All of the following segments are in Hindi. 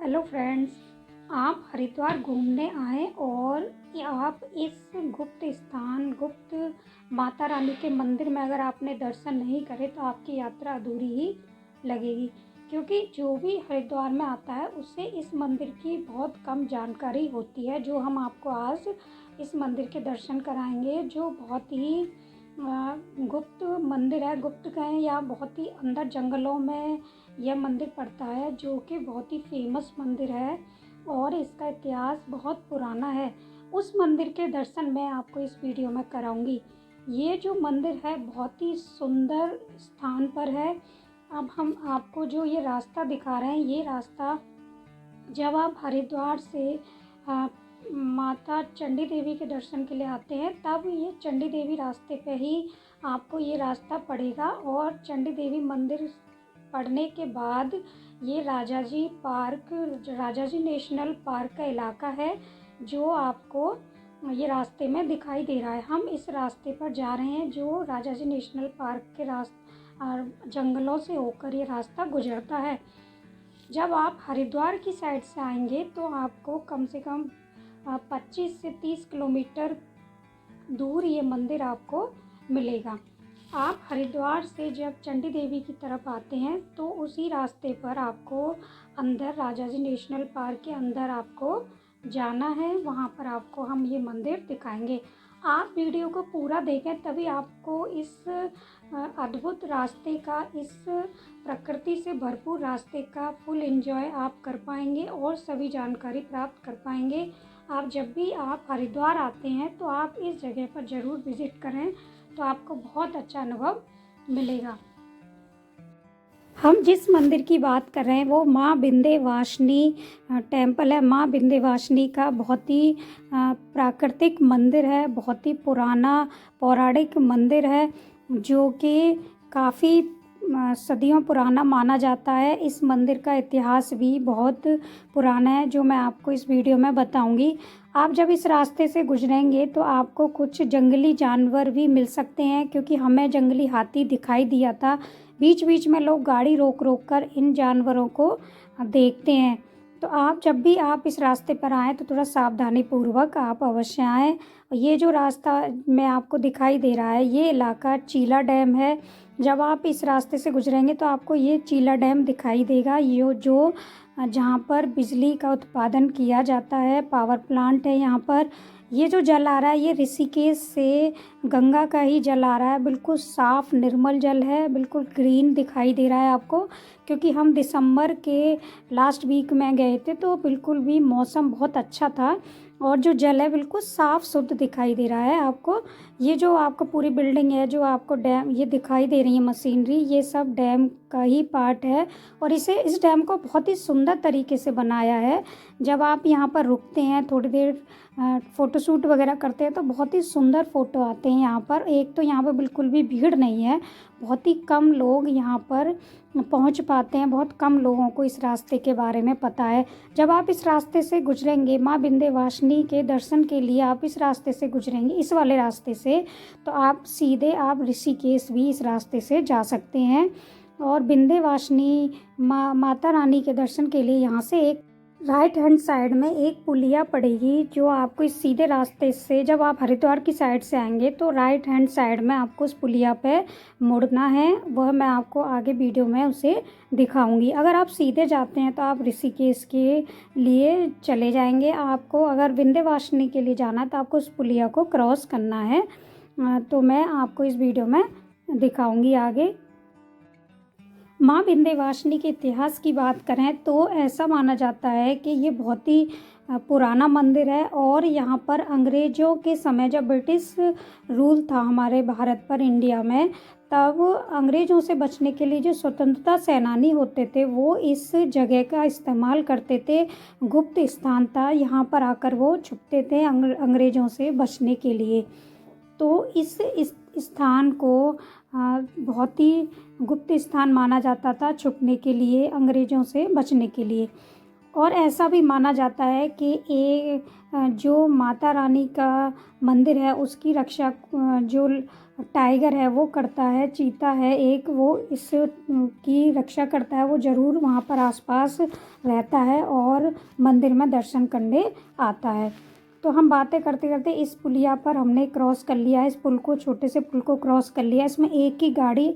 हेलो फ्रेंड्स, आप हरिद्वार घूमने आए और आप इस गुप्त माता रानी के मंदिर में अगर आपने दर्शन नहीं करे तो आपकी यात्रा अधूरी ही लगेगी। क्योंकि जो भी हरिद्वार में आता है उसे इस मंदिर की बहुत कम जानकारी होती है, जो हम आपको आज इस मंदिर के दर्शन कराएंगे, जो बहुत ही गुप्त मंदिर है। गुप्त कहें या बहुत ही अंदर जंगलों में यह मंदिर पड़ता है, जो कि बहुत ही फेमस मंदिर है और इसका इतिहास बहुत पुराना है। उस मंदिर के दर्शन मैं आपको इस वीडियो में कराऊंगी। ये जो मंदिर है बहुत ही सुंदर स्थान पर है। अब हम आपको जो ये रास्ता दिखा रहे हैं, ये रास्ता जब आप हरिद्वार से माता चंडी देवी के दर्शन के लिए आते हैं, तब ये चंडी देवी रास्ते पे ही आपको ये रास्ता पड़ेगा। और चंडी देवी मंदिर पड़ने के बाद ये Rajaji park, Rajaji national park का इलाका है, जो आपको ये रास्ते में दिखाई दे रहा है। हम इस रास्ते पर जा रहे हैं जो राजाजी नेशनल पार्क के जंगलों से होकर ये रास्ता गुजरता है। जब आप हरिद्वार की साइड से आएंगे तो आपको कम से कम 25 से 30 किलोमीटर दूर ये मंदिर आपको मिलेगा। आप हरिद्वार से जब चंडी देवी की तरफ आते हैं तो उसी रास्ते पर आपको अंदर राजाजी नेशनल पार्क के अंदर आपको जाना है। वहाँ पर आपको हम ये मंदिर दिखाएंगे। आप वीडियो को पूरा देखें, तभी आपको इस अद्भुत रास्ते का, इस प्रकृति से भरपूर रास्ते का फुल एंजॉय आप कर पाएंगे और सभी जानकारी प्राप्त कर पाएंगे। आप जब भी आप हरिद्वार आते हैं तो आप इस जगह पर ज़रूर विज़िट करें, तो आपको बहुत अच्छा अनुभव मिलेगा। हम जिस मंदिर की बात कर रहे हैं वो माँ विंध्यवासिनी टेम्पल है। माँ विंध्यवासिनी का बहुत ही प्राकृतिक मंदिर है, बहुत ही पुराना पौराणिक मंदिर है, जो कि काफ़ी सदियों पुराना माना जाता है। इस मंदिर का इतिहास भी बहुत पुराना है, जो मैं आपको इस वीडियो में बताऊंगी। आप जब इस रास्ते से गुजरेंगे तो आपको कुछ जंगली जानवर भी मिल सकते हैं, क्योंकि हमें जंगली हाथी दिखाई दिया था। बीच बीच में लोग गाड़ी रोक रोक कर इन जानवरों को देखते हैं। तो आप जब भी आप इस रास्ते पर आएँ तो थोड़ा सावधानी पूर्वक आप अवश्य आएँ। ये जो रास्ता में आपको दिखाई दे रहा है, ये इलाका चीला डैम है। जब आप इस रास्ते से गुजरेंगे तो आपको ये चीला डैम दिखाई देगा, ये जो जहाँ पर बिजली का उत्पादन किया जाता है, पावर प्लांट है यहाँ पर। ये जो जल आ रहा है ये ऋषिकेश से गंगा का ही जल आ रहा है। बिल्कुल साफ़ निर्मल जल है, बिल्कुल ग्रीन दिखाई दे रहा है आपको, क्योंकि हम दिसंबर के लास्ट वीक में गए थे तो बिल्कुल भी मौसम बहुत अच्छा था और जो जल है बिल्कुल साफ़ शुद्ध दिखाई दे रहा है आपको। ये जो आपको पूरी बिल्डिंग है, जो आपको डैम ये दिखाई दे रही है मशीनरी, ये सब डैम का ही पार्ट है और इस डैम को बहुत ही सुंदर तरीके से बनाया है। जब आप यहाँ पर रुकते हैं, थोड़ी देर फ़ोटोशूट वगैरह करते हैं तो बहुत ही सुंदर फ़ोटो आते हैं यहाँ पर। एक तो यहाँ पर बिल्कुल भी भीड़ नहीं है, बहुत ही कम लोग यहाँ पर पहुँच पाते हैं, बहुत कम लोगों को इस रास्ते के बारे में पता है। जब आप इस रास्ते से गुजरेंगे, माँ विंध्यवासिनी के दर्शन के लिए आप इस रास्ते से गुजरेंगे, इस वाले रास्ते से, तो आप सीधे आप ऋषिकेश भी इस रास्ते से जा सकते हैं। और विंध्यवासिनी माता रानी के दर्शन के लिए यहाँ से एक राइट हैंड साइड में एक पुलिया पड़ेगी, जो आपको इस सीधे रास्ते से, जब आप हरिद्वार की साइड से आएंगे तो राइट हैंड साइड में आपको उस पुलिया पे मुड़ना है। वह मैं आपको आगे वीडियो में उसे दिखाऊंगी। अगर आप सीधे जाते हैं तो आप ऋषिकेश के लिए चले जाएंगे। आपको अगर विंध्यवासिनी के लिए जाना है तो आपको उस पुलिया को क्रॉस करना है, तो मैं आपको इस वीडियो में दिखाऊँगी आगे। माँ विंध्यवासिनी के इतिहास की बात करें तो ऐसा माना जाता है कि ये बहुत ही पुराना मंदिर है और यहाँ पर अंग्रेज़ों के समय, जब ब्रिटिश रूल था हमारे भारत पर, इंडिया में, तब अंग्रेज़ों से बचने के लिए जो स्वतंत्रता सेनानी होते थे वो इस जगह का इस्तेमाल करते थे। गुप्त स्थान था, यहाँ पर आकर वो छुपते थे अंग्रेज़ों से बचने के लिए। तो इस स्थान को बहुत ही गुप्त स्थान माना जाता था छुपने के लिए, अंग्रेज़ों से बचने के लिए। और ऐसा भी माना जाता है कि जो माता रानी का मंदिर है उसकी रक्षा जो टाइगर है वो करता है, चीता है एक, वो इस की रक्षा करता है, वो ज़रूर वहाँ पर आसपास रहता है और मंदिर में दर्शन करने आता है। तो हम बातें करते करते इस पुलिया पर हमने क्रॉस कर लिया है, इस पुल को, छोटे से पुल को क्रॉस कर लिया। इसमें एक ही गाड़ी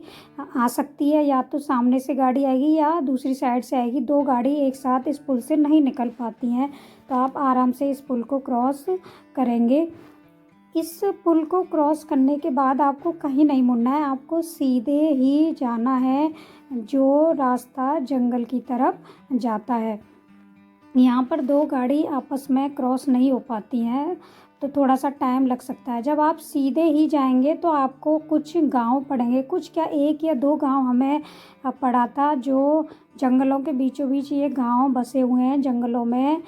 आ सकती है, या तो सामने से गाड़ी आएगी या दूसरी साइड से आएगी। दो गाड़ी एक साथ इस पुल से नहीं निकल पाती हैं, तो आप आराम से इस पुल को क्रॉस करेंगे। इस पुल को क्रॉस करने के बाद आपको कहीं नहीं मुड़ना है, आपको सीधे ही जाना है, जो रास्ता जंगल की तरफ जाता है। यहाँ पर दो गाड़ी आपस में क्रॉस नहीं हो पाती हैं, तो थोड़ा सा टाइम लग सकता है। जब आप सीधे ही जाएंगे तो आपको कुछ गांव पड़ेंगे, कुछ क्या एक या दो गांव हमें पड़ा था, जो जंगलों के बीचों बीच ये गांव बसे हुए हैं। जंगलों में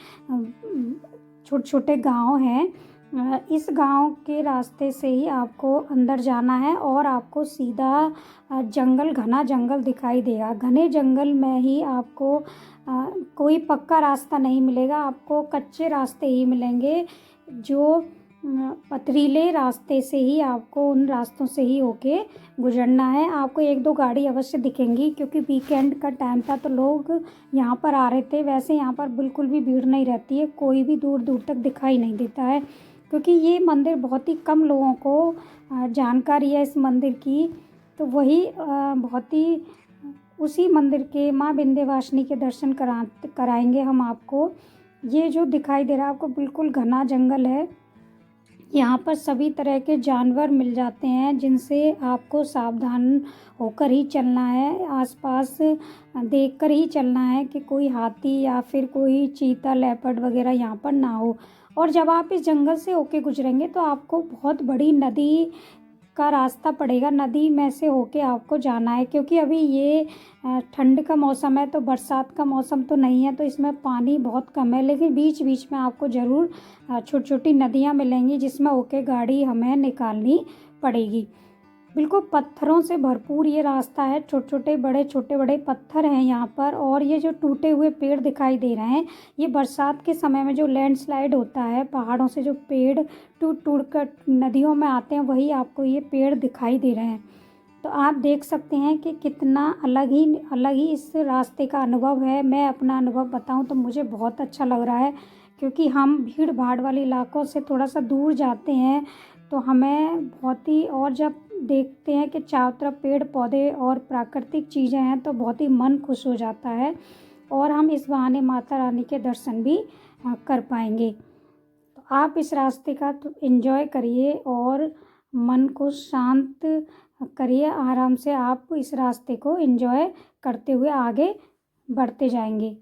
छोटे छोटे गांव हैं। इस गांव के रास्ते से ही आपको अंदर जाना है और आपको सीधा जंगल, घना जंगल दिखाई देगा। घने जंगल में ही आपको कोई पक्का रास्ता नहीं मिलेगा, आपको कच्चे रास्ते ही मिलेंगे, जो पथरीले रास्ते से ही आपको, उन रास्तों से ही होके गुजरना है। आपको एक दो गाड़ी अवश्य दिखेंगी, क्योंकि वीकेंड का टाइम था तो लोग यहाँ पर आ रहे थे। वैसे यहाँ पर बिल्कुल भी भीड़ नहीं रहती है, कोई भी दूर दूर तक दिखाई नहीं देता है, क्योंकि ये मंदिर बहुत ही कम लोगों को जानकारी है इस मंदिर की। तो वही बहुत ही उसी मंदिर के माँ विंध्यवासिनी के दर्शन कराएंगे हम आपको। ये जो दिखाई दे रहा है आपको बिल्कुल घना जंगल है। यहाँ पर सभी तरह के जानवर मिल जाते हैं, जिनसे आपको सावधान होकर ही चलना है, आसपास देखकर ही चलना है कि कोई हाथी या फिर कोई चीता, लेपर्ड वगैरह यहाँ पर ना हो। और जब आप इस जंगल से होके गुजरेंगे तो आपको बहुत बड़ी नदी का रास्ता पड़ेगा, नदी में से होके आपको जाना है, क्योंकि अभी ये ठंड का मौसम है, तो बरसात का मौसम तो नहीं है, तो इसमें पानी बहुत कम है। लेकिन बीच बीच में आपको ज़रूर छोटी छोटी नदियाँ मिलेंगी, जिसमें होके गाड़ी हमें निकालनी पड़ेगी। बिल्कुल पत्थरों से भरपूर ये रास्ता है, छोटे बड़े पत्थर हैं यहाँ पर। और ये जो टूटे हुए पेड़ दिखाई दे रहे हैं, ये बरसात के समय में जो लैंडस्लाइड होता है, पहाड़ों से जो पेड़ टूट टूट कर नदियों में आते हैं, वही आपको ये पेड़ दिखाई दे रहे हैं। तो आप देख सकते हैं कि कितना अलग ही इस रास्ते का अनुभव है। मैं अपना अनुभव बताऊं तो मुझे बहुत अच्छा लग रहा है, क्योंकि हम भीड़ भाड़ वाले इलाकों से थोड़ा सा दूर जाते हैं, तो हमें बहुत ही, और जब देखते हैं कि चारों तरफ पेड़ पौधे और प्राकृतिक चीज़ें हैं, तो बहुत ही मन खुश हो जाता है, और हम इस बहाने माता रानी के दर्शन भी कर पाएंगे। तो आप इस रास्ते का तो एंजॉय करिए और मन को शांत करिए। आराम से आप इस रास्ते को एंजॉय करते हुए आगे बढ़ते जाएंगे।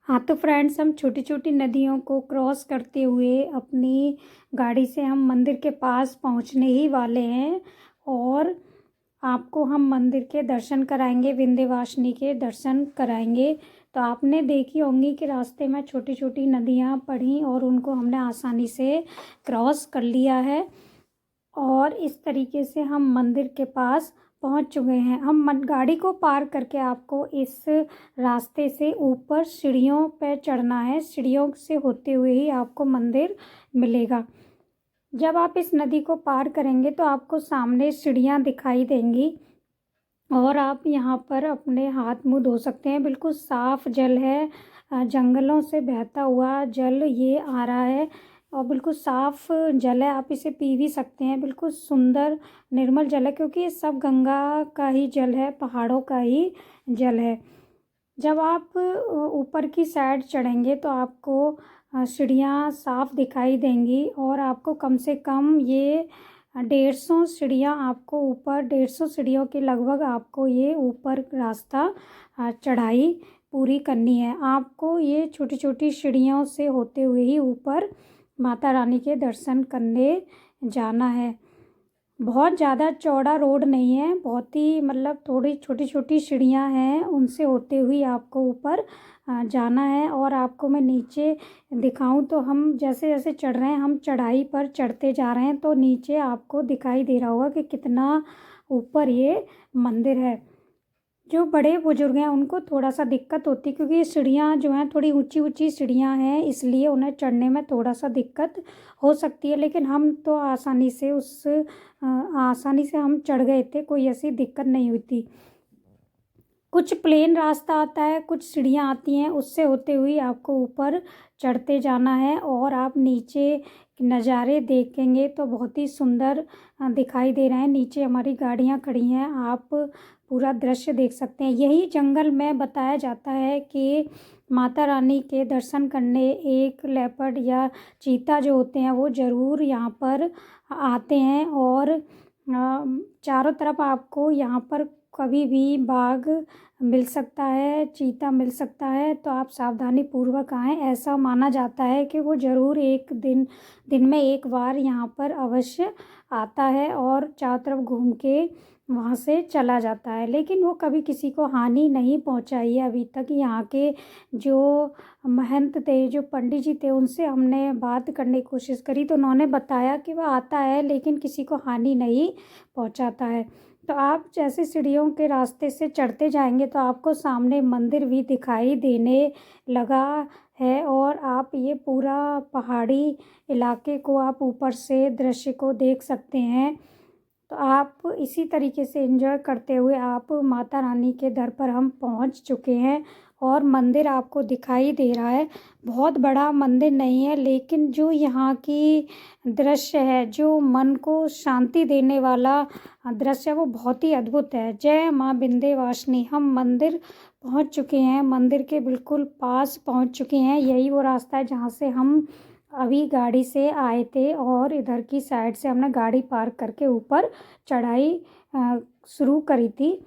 हाँ तो फ्रेंड्स, हम छोटी छोटी नदियों को क्रॉस करते हुए अपनी गाड़ी से हम मंदिर के पास पहुँचने ही वाले हैं। और आपको हम मंदिर के दर्शन कराएंगे, विंध्यवासिनी के दर्शन कराएंगे। तो आपने देखी होंगी कि रास्ते में छोटी छोटी नदियाँ पड़ी और उनको हमने आसानी से क्रॉस कर लिया है। और इस तरीके से हम मंदिर के पास पहुंच चुके हैं। गाड़ी को पार करके आपको इस रास्ते से ऊपर सीढ़ियों पर चढ़ना है। सीढ़ियों से होते हुए ही आपको मंदिर मिलेगा। जब आप इस नदी को पार करेंगे तो आपको सामने सीढ़ियाँ दिखाई देंगी और आप यहाँ पर अपने हाथ मुँह धो सकते हैं। बिल्कुल साफ़ जल है, जंगलों से बहता हुआ जल ये आ रहा है और बिल्कुल साफ़ जल है। आप इसे पी भी सकते हैं। बिल्कुल सुंदर निर्मल जल है, क्योंकि ये सब गंगा का ही जल है, पहाड़ों का ही जल है। जब आप ऊपर की साइड चढ़ेंगे तो आपको सीढ़ियाँ साफ दिखाई देंगी और आपको कम से कम ये 150 सीढ़ियाँ आपको ऊपर 150 सीढ़ियों के लगभग आपको ये ऊपर रास्ता चढ़ाई पूरी करनी है। आपको ये छोटी छोटी सीढ़ियों से होते हुए ही ऊपर माता रानी के दर्शन करने जाना है। बहुत ज़्यादा चौड़ा रोड नहीं है, बहुत ही मतलब थोड़ी छोटी छोटी सीढ़ियाँ हैं, उनसे होते हुए आपको ऊपर जाना है। और आपको मैं नीचे दिखाऊं तो हम जैसे जैसे चढ़ रहे हैं, हम चढ़ाई पर चढ़ते जा रहे हैं, तो नीचे आपको दिखाई दे रहा होगा कि कितना ऊपर ये मंदिर है। जो बड़े बुजुर्ग हैं उनको थोड़ा सा दिक्कत होती है, क्योंकि ये सीढ़ियाँ जो हैं थोड़ी ऊंची ऊंची सीढ़ियाँ हैं, इसलिए उन्हें चढ़ने में थोड़ा सा दिक्कत हो सकती है। लेकिन हम तो आसानी से हम चढ़ गए थे, कोई ऐसी दिक्कत नहीं हुई थी। कुछ प्लेन रास्ता आता है, कुछ सीढ़ियाँ आती हैं, उससे होते हुए आपको ऊपर चढ़ते जाना है। और आप नीचे नज़ारे देखेंगे तो बहुत ही सुंदर दिखाई दे रहे हैं। नीचे हमारी गाड़ियाँ खड़ी हैं, आप पूरा दृश्य देख सकते हैं। यही जंगल में बताया जाता है कि माता रानी के दर्शन करने एक लेपर्ड या चीता जो होते हैं वो ज़रूर यहाँ पर आते हैं। और चारों तरफ आपको यहाँ पर कभी भी बाघ मिल सकता है, चीता मिल सकता है, तो आप सावधानी पूर्वक आएँ। ऐसा माना जाता है कि वो ज़रूर एक दिन में एक बार यहाँ पर अवश्य आता है और चारों तरफ घूम के वहाँ से चला जाता है। लेकिन वो कभी किसी को हानि नहीं पहुँचाई है अभी तक। यहाँ के जो महंत थे, जो पंडित जी थे, उनसे हमने बात करने की कोशिश करी तो उन्होंने बताया कि वह आता है लेकिन किसी को हानि नहीं पहुँचाता है। तो आप जैसे सीढ़ियों के रास्ते से चढ़ते जाएंगे तो आपको सामने मंदिर भी दिखाई देने लगा है। और आप ये पूरा पहाड़ी इलाके को आप ऊपर से दृश्य को देख सकते हैं। तो आप इसी तरीके से एंजॉय करते हुए आप माता रानी के दर पर हम पहुंच चुके हैं और मंदिर आपको दिखाई दे रहा है। बहुत बड़ा मंदिर नहीं है, लेकिन जो यहाँ की दृश्य है, जो मन को शांति देने वाला दृश्य है, वो बहुत ही अद्भुत है। जय माँ विंध्यवासिनी। हम मंदिर पहुँच चुके हैं, मंदिर के बिल्कुल पास पहुँच चुके हैं। यही वो रास्ता है जहाँ से हम अभी गाड़ी से आए थे और इधर की साइड से हमने गाड़ी पार्क करके ऊपर चढ़ाई शुरू करी थी।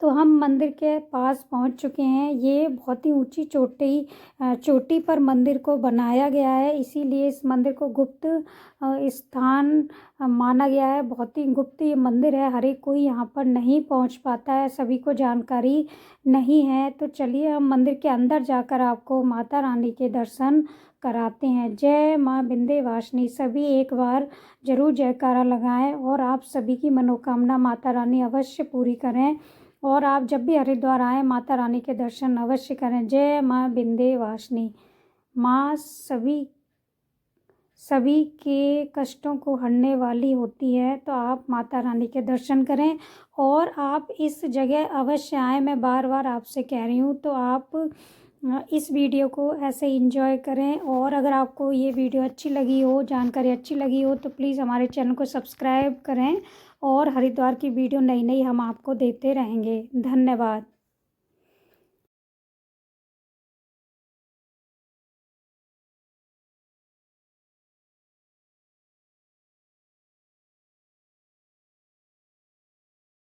तो हम मंदिर के पास पहुंच चुके हैं। ये बहुत ही ऊंची चोटी पर मंदिर को बनाया गया है, इसीलिए इस मंदिर को गुप्त स्थान माना गया है। बहुत ही गुप्त ये मंदिर है, हर एक कोई यहाँ पर नहीं पहुँच पाता है, सभी को जानकारी नहीं है। तो चलिए हम मंदिर के अंदर जाकर आपको माता रानी के दर्शन कराते हैं। जय माँ विंध्यवासिनी। सभी एक बार जरूर जयकारा लगाएं और आप सभी की मनोकामना माता रानी अवश्य पूरी करें। और आप जब भी हरिद्वार आएँ माता रानी के दर्शन अवश्य करें। जय माँ विंध्यवासिनी। माँ सभी के कष्टों को हरने वाली होती है, तो आप माता रानी के दर्शन करें और आप इस जगह अवश्य आएँ। मैं बार बार आपसे कह रही हूँ, तो आप इस वीडियो को ऐसे एंजॉय करें। और अगर आपको ये वीडियो अच्छी लगी हो, जानकारी अच्छी लगी हो, तो प्लीज़ हमारे चैनल को सब्सक्राइब करें और हरिद्वार की वीडियो नई नई हम आपको देते रहेंगे। धन्यवाद।